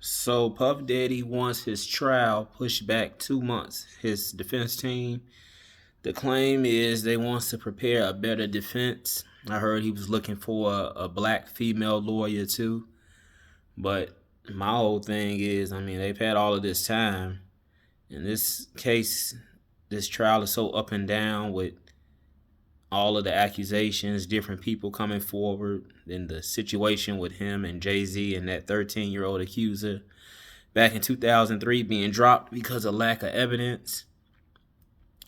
So Puff Daddy wants his trial pushed back 2 months. His defense team, the claim is they wants to prepare a better defense. I heard he was looking for a black female lawyer too. But my whole thing is, they've had all of this time. In this case, this trial is so up and down with all of the accusations, different people coming forward, then the situation with him and Jay-Z and that 13-year-old accuser back in 2003 being dropped because of lack of evidence.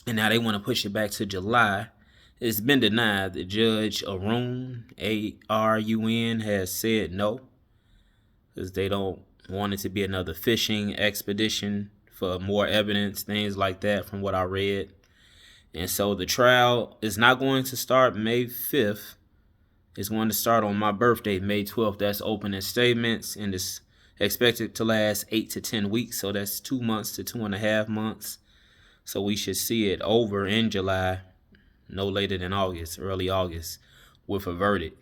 And now they want to push it back to July. It's been denied. The judge Arun, Arun, has said no because they don't want it to be another fishing expedition for more evidence, things like that from what I read. And so the trial is not going to start May 5th. It's going to start on my birthday, May 12th. That's opening statements, and it's expected to last 8 to 10 weeks. So that's 2 months to 2.5 months. So we should see it over in July, no later than August, early August, with a verdict.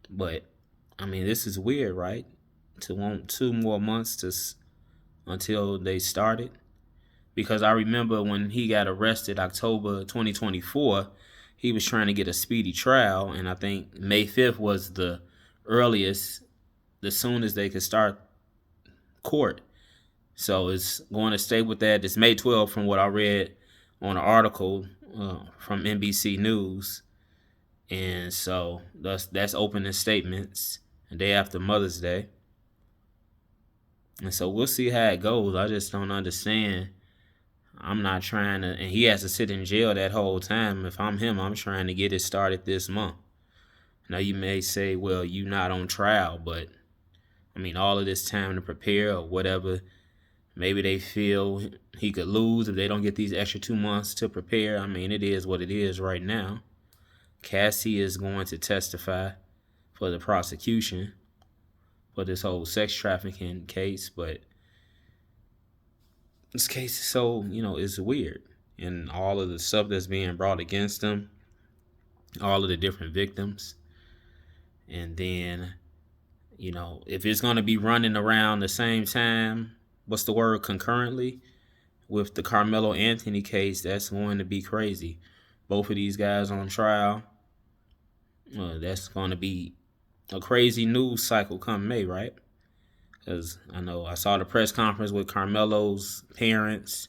But, this is weird, right? To want 2 more months until they started. Because I remember when he got arrested October 2024, he was trying to get a speedy trial. And I think May 5th was the earliest, the soonest they could start court. So it's going to stay with that. It's May 12th from what I read on an article from NBC News. And so that's opening statements the day after Mother's Day. And so we'll see how it goes. I just don't understand. I'm not trying to, and he has to sit in jail that whole time. If I'm him, I'm trying to get it started this month. Now you may say, well, you're not on trial, but all of this time to prepare or whatever, maybe they feel he could lose if they don't get these extra 2 months to prepare. It is what it is right now. Cassie is going to testify for the prosecution for this whole sex trafficking case, but this case is so, it's weird. And all of the stuff that's being brought against them, all of the different victims. And then, if it's going to be running around the same time, what's the word, concurrently, with the Carmelo Anthony case, that's going to be crazy. Both of these guys on trial, that's going to be a crazy news cycle come May, right? Because I saw the press conference with Carmelo's parents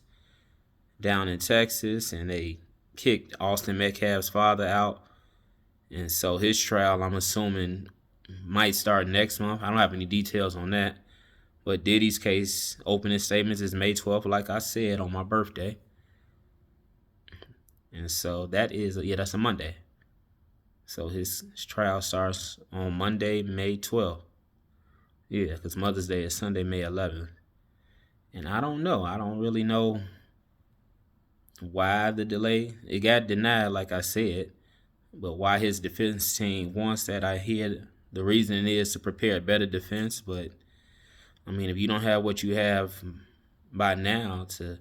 down in Texas, and they kicked Austin Metcalf's father out. And so his trial, I'm assuming, might start next month. I don't have any details on that. But Diddy's case, opening statements is May 12th, like I said, on my birthday. And so that's a Monday. So his trial starts on Monday, May 12th. Yeah, because Mother's Day is Sunday, May 11th. And I don't know. I don't really know why the delay. It got denied, like I said. But why his defense team wants that, I hear the reason is to prepare a better defense. But, if you don't have what you have by now to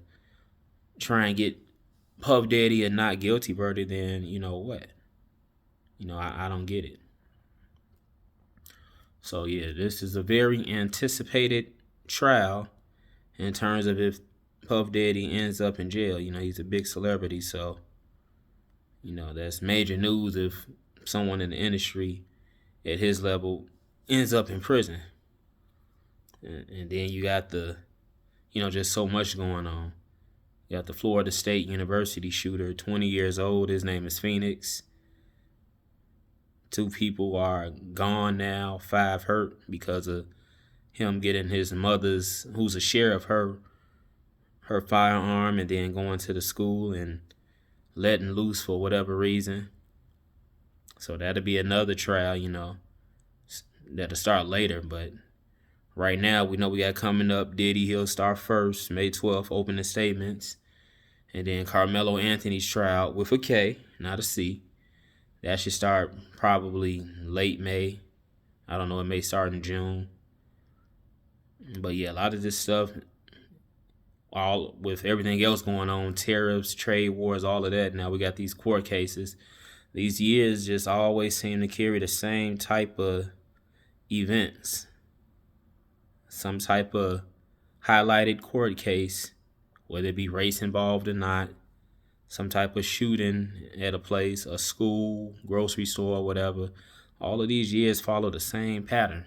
try and get Puff Daddy a not guilty verdict, then you know what? I don't get it. So, yeah, this is a very anticipated trial in terms of if Puff Daddy ends up in jail. He's a big celebrity, so, that's major news if someone in the industry at his level ends up in prison. And then you got just so much going on. You got the Florida State University shooter, 20 years old. His name is Phoenix. 2 people are gone now, 5 hurt because of him getting his mother's, who's a sheriff, her firearm, and then going to the school and letting loose for whatever reason. So that'll be another trial, that'll start later. But right now, we know we got coming up Diddy. He'll start first, May 12th, opening statements. And then Carmelo Anthony's trial with a K, not a C. That should start probably late May. I don't know, it may start in June. But yeah, a lot of this stuff, all with everything else going on, tariffs, trade wars, all of that. Now we got these court cases. These years just always seem to carry the same type of events. some type of highlighted court case, whether it be race involved or not, some type of shooting at a place, a school, grocery store, whatever. All of these years follow the same pattern.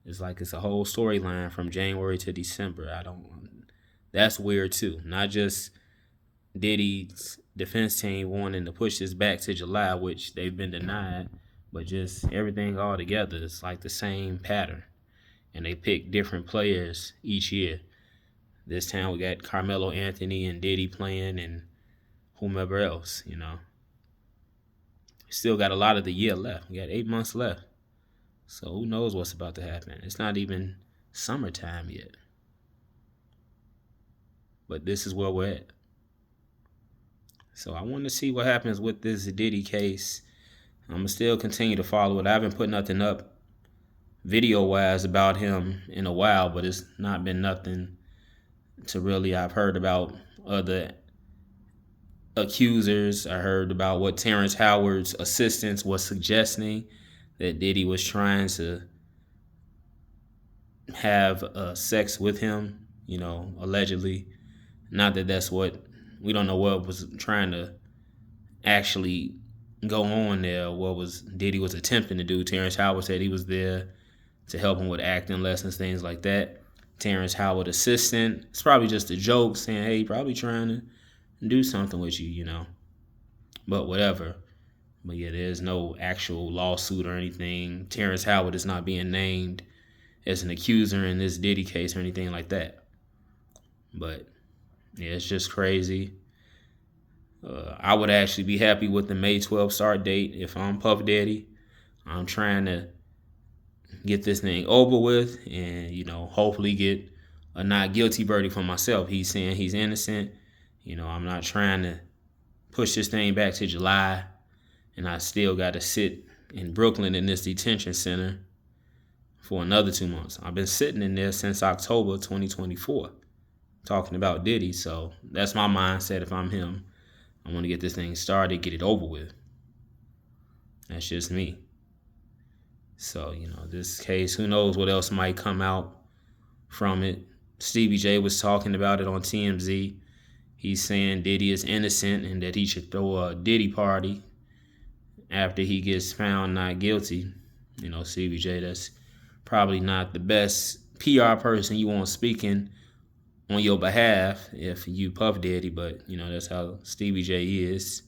It's like it's a whole storyline from January to December. That's weird too. Not just Diddy's defense team wanting to push this back to July, which they've been denied, but just everything all together. It's like the same pattern. And they pick different players each year. This time we got Carmelo Anthony and Diddy playing and whomever else, Still got a lot of the year left. We got 8 months left. So who knows what's about to happen. It's not even summertime yet. But this is where we're at. So I want to see what happens with this Diddy case. I'm going to still continue to follow it. I haven't put nothing up video-wise about him in a while, but it's not been nothing to really. I've heard about other accusers. I heard about what Terrence Howard's assistants was suggesting, that Diddy was trying to have sex with him, allegedly. Not that that's what, we don't know what was trying to actually go on there, what was Diddy was attempting to do. Terrence Howard said he was there to help him with acting lessons, things like that. Terrence Howard assistant, it's probably just a joke saying, hey, probably trying to do something with you, But whatever. But yeah, there's no actual lawsuit or anything. Terrence Howard is not being named as an accuser in this Diddy case or anything like that. But yeah, it's just crazy. I would actually be happy with the May 12th start date if I'm Puff Daddy. I'm trying to get this thing over with and, hopefully get a not guilty verdict for myself. He's saying he's innocent. I'm not trying to push this thing back to July, and I still got to sit in Brooklyn in this detention center for another 2 months. I've been sitting in there since October 2024 talking about Diddy, so that's my mindset if I'm him. I want to get this thing started, get it over with. That's just me. So, this case, who knows what else might come out from it. Stevie J was talking about it on TMZ. He's saying Diddy is innocent and that he should throw a Diddy party after he gets found not guilty. Stevie J, that's probably not the best PR person you want speaking on your behalf if you Puff Daddy, but, that's how Stevie J is.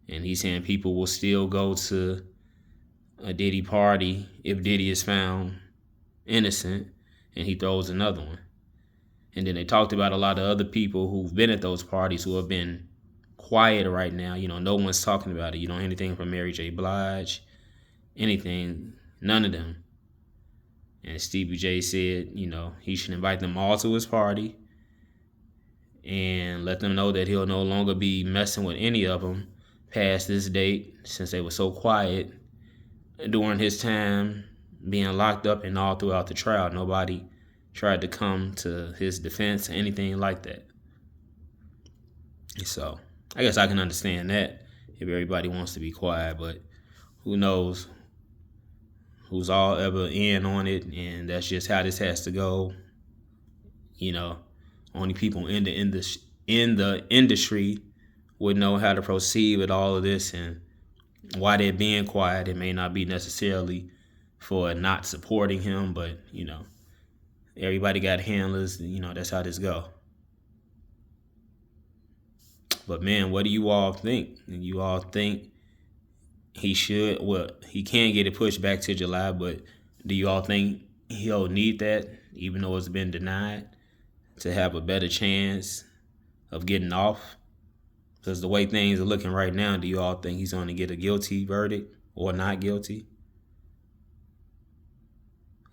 And he's saying people will still go to a Diddy party if Diddy is found innocent and he throws another one. And then they talked about a lot of other people who've been at those parties who have been quiet right now. No one's talking about it. You don't hear anything from Mary J. Blige, anything, none of them. And Stevie J said, he should invite them all to his party and let them know that he'll no longer be messing with any of them past this date, since they were so quiet during his time being locked up and all throughout the trial. Nobody tried to come to his defense or anything like that. So I guess I can understand that if everybody wants to be quiet, but who knows who's all ever in on it, and that's just how this has to go. Only people in the industry would know how to proceed with all of this, and why they're being quiet. It may not be necessarily for not supporting him, but everybody got handlers. That's how this go. But man, what do you all think? You all think he should? Well, he can get it pushed back to July, but do you all think he'll need that, even though it's been denied, to have a better chance of getting off? Because the way things are looking right now, do you all think he's going to get a guilty verdict or not guilty?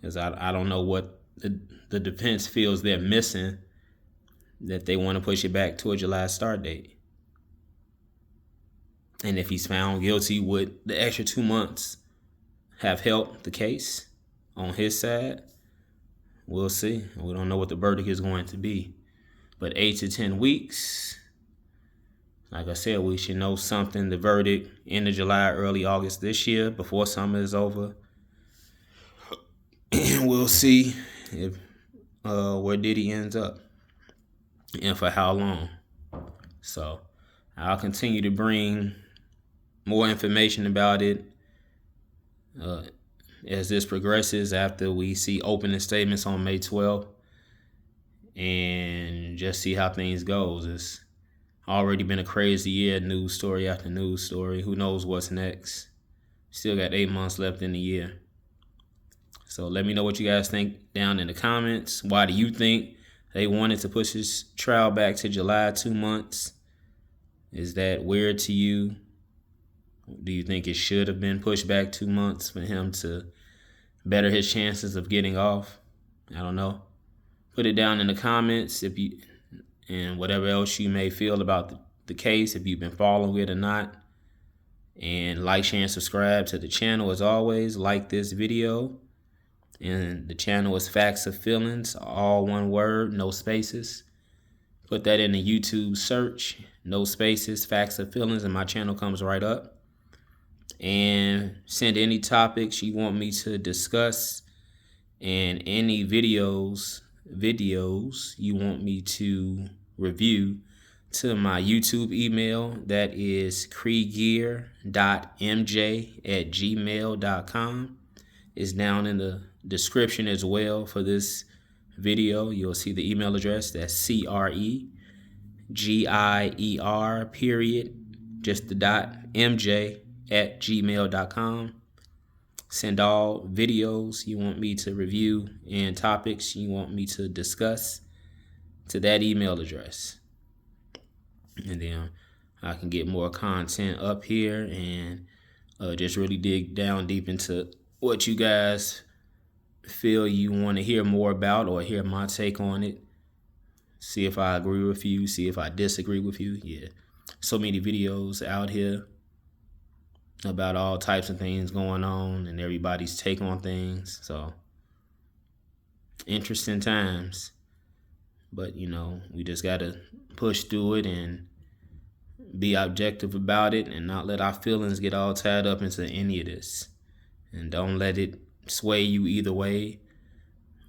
Because I don't know what the defense feels they're missing, that they want to push it back to a July start date. And if he's found guilty, would the extra 2 months have helped the case on his side? We'll see. We don't know what the verdict is going to be. But 8 to 10 weeks, like I said, we should know something, the verdict, end of July, early August this year, before summer is over. And we'll see if where Diddy ends up and for how long. So I'll continue to bring more information about it uh, as this progresses after we see opening statements on May 12th, and just see how things goes. It's already been a crazy year, news story after news story. Who knows what's next? Still got 8 months left in the year. So let me know what you guys think down in the comments. Why do you think they wanted to push his trial back to July 2 months? Is that weird to you? Do you think it should have been pushed back 2 months for him to better his chances of getting off? I don't know. Put it down in the comments if you, and whatever else you may feel about the case, if you've been following it or not. And like, share, and subscribe to the channel as always. Like this video. And the channel is Facts of Feelings, all one word, no spaces. Put that in the YouTube search, no spaces, Facts of Feelings, and my channel comes right up. And send any topics you want me to discuss and any videos you want me to review to my YouTube email. That is kreegear.mj@gmail.com. It's down in the description as well for this video. You'll see the email address. That's CREGIER period, just the dot, MJ@gmail.com. Send all videos you want me to review and topics you want me to discuss to that email address. And then I can get more content up here and just really dig down deep into what you guys feel you want to hear more about, or hear my take on it. See if I agree with you, see if I disagree with you. Yeah, so many videos out here about all types of things going on and everybody's take on things. So interesting times, but you know, we just gotta push through it and be objective about it and not let our feelings get all tied up into any of this. And don't let it sway you either way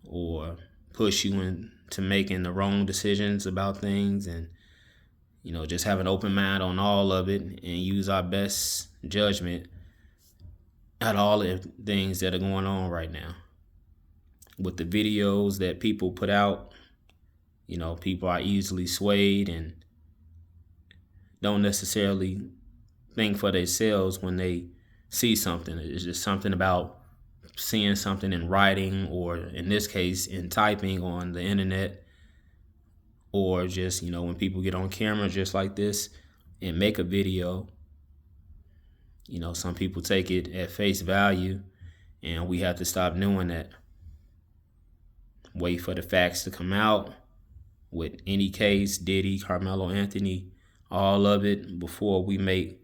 or push you into making the wrong decisions about things. And you know, just have an open mind on all of it and use our best judgment at all the things that are going on right now. With the videos that people put out, you know, people are easily swayed and don't necessarily think for themselves when they see something. It's just something about seeing something in writing, or in this case in typing on the internet, or just, you know, when people get on camera just like this and make a video. You know, some people take it at face value, and we have to stop doing that. Wait for the facts to come out with any case, Diddy, Carmelo Anthony, all of it, before we make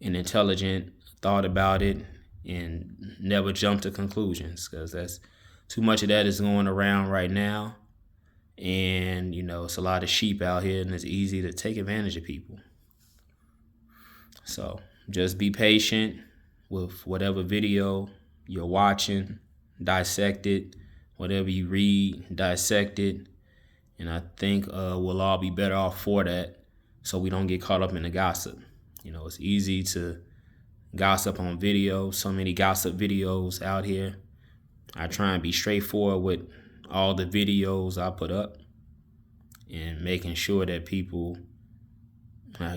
an intelligent thought about it, and never jump to conclusions, because that's too much of that is going around right now. And, you know, it's a lot of sheep out here, and it's easy to take advantage of people. So just be patient with whatever video you're watching, dissect it. Whatever you read, dissect it. And I think we'll all be better off for that, so we don't get caught up in the gossip. You know, it's easy to gossip on video. So many gossip videos out here. I try and be straightforward with all the videos I put up, and making sure that people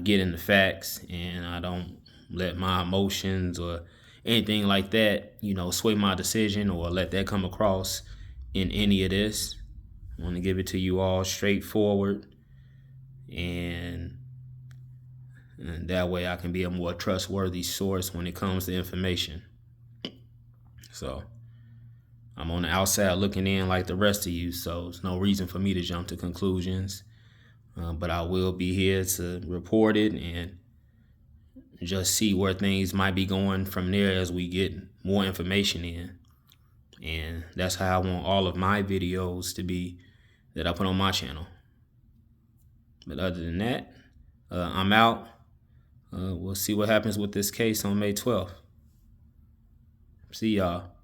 get in the facts, and I don't let my emotions or anything like that, you know, sway my decision or let that come across in any of this. I want to give it to you all straightforward, and that way I can be a more trustworthy source when it comes to information. So I'm on the outside looking in like the rest of you, so there's no reason for me to jump to conclusions. But I will be here to report it and just see where things might be going from there as we get more information in. And that's how I want all of my videos to be that I put on my channel. But other than that, I'm out. We'll see what happens with this case on May 12th. See y'all.